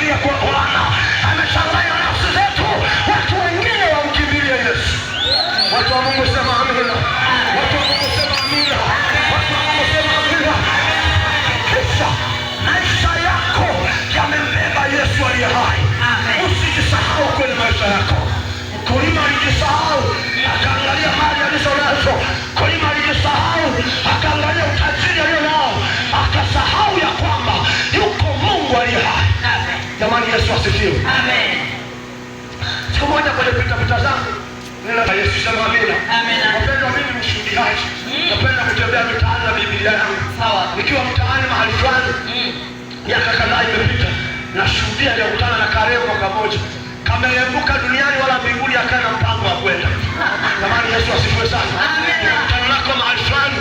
tumekimbilia kwa Bwana. Amechanganya nafsi zetu, watu wengine wamkimbilia Yesu. Watu wa Mungu sema amina. Watu wa Mungu sema amina. Watu wa Mungu sema amina. Kisha maisha yako yamembeba Yesu aliye hai. Usijisahau kwenye maisha yako. Mkulima alijisahau, akaangalia mali alizonazo. Mkulima alijisahau, akaangalia utajiri alionao, akasahau ya kwamba yuko Mungu aliye hai. Jamani, Yesu asifiwe. Amen. Siku moja kwenye pita zangu nila Yesu sema amina. Amen. Napenda mimi mshuhudiaji. Napenda kutembea mitaani na Biblia yangu. Sawa. Nikiwa mtaani mahali fulani, miaka kadhaa imepita, nashuhudia nilikutana na Kareo mwaka moja. Kameembuka duniani wala mbinguni, akana mpango wa kwenda. Jamani, Yesu asifiwe sana. Amen. Mkutano nako mahali fulani.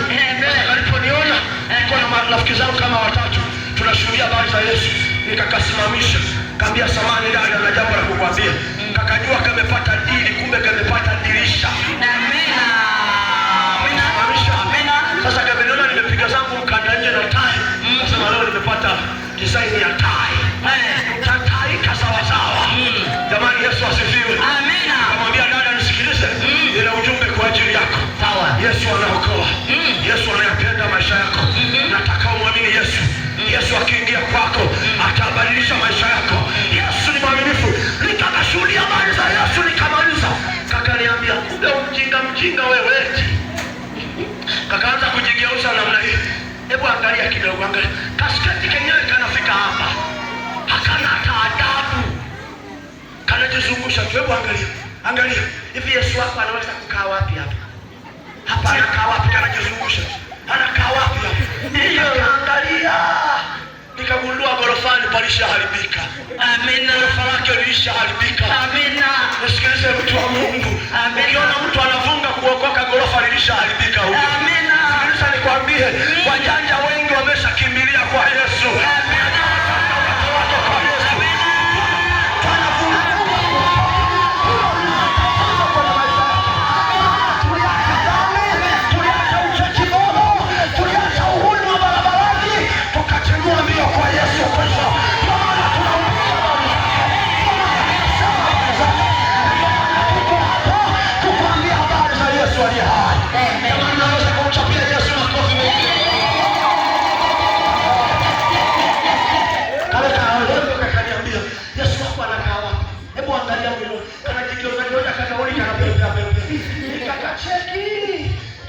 Aliponiona niko na marafiki zangu kama watatu, tunashuhudia habari za Yesu. Nikakasimamisha, kaambia samani dada, na jambo la kukwambia. Kakajua kamepata dili, kumbe kamepata dirisha. Amina. Amina. Sasa kameniona nimepiga zangu mkanda nje na tai. Nasema leo nimepata design ya tai. Utataika sawa sawa. Jamani, Yesu asifiwe. Amina. Kamwambia dada, nisikilize. Nina ujumbe kwa ajili yako. Sawa. Yesu anaokoa. Yesu anayapenda maisha yako. Nataka umwamini Yesu. Yesu akiingia kwako atabadilisha maisha yako. Yesu ni mwaminifu. Nikakashuhudia habari za Yesu nikamaliza. Kaka niambia, kumbe mjinga wewe eti. Kakaanza kujigeuza namna hii. Hebu angalia kidogo, angalia. Kasketi kenyewe kanafika hapa. Hakana hata adabu. Kanajizungusha tu. Hebu angalia. Hivi Yesu wako anaweza kukaa wapi hapa? Hapa anakaa wapi? Kanajizungusha. Anakaa wapi hapa? Nikaangalia. Nikagundua gorofani palishaharibika. Amina. Gorofa lake lilishaharibika. Amina. Nisikilize mtu wa Mungu. Ukiona mtu anafunga kuokoka, gorofa lilishaharibika huko. Amina. Sikiliza nikwambie, wajanja wengi wameshakimbilia kwa Yesu. Amina.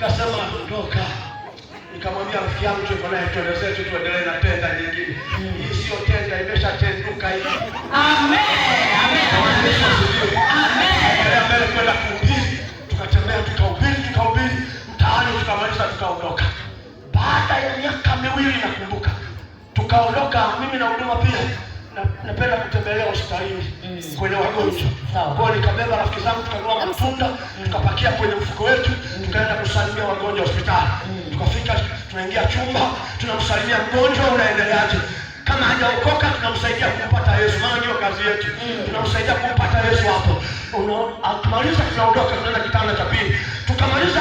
Kasema ondoka. Nikamwambia rafiki yangu tuko naye, tuendelee tuendelee na tenda nyingine. Hii sio tenda, imeshatenduka hii. Amen. Amen. Amen. Mbele kwenda kuhubiri, tukatembea tukahubiri mtaani, tukamaliza tukaondoka. Baada ya miaka miwili nakumbuka, tukaondoka mimi na huduma pia. Napenda kutembelea hospitalini kwenye wagonjwa. Kwa nikabeba rafiki zangu, tukanunua matunda, tukapakia kwenye mfuko wetu, tukaenda kusalimia wagonjwa hospitali. Tukafika, tunaingia chumba, tunamsalimia mgonjwa, unaendeleaje? Kama hajaokoka tunamsaidia kumpata Yesu, maana ndio kazi yetu. Tunamsaidia kumpata Yesu hapo. Tumaliza tunaondoka, tunaenda kitanda cha pili. Tukamaliza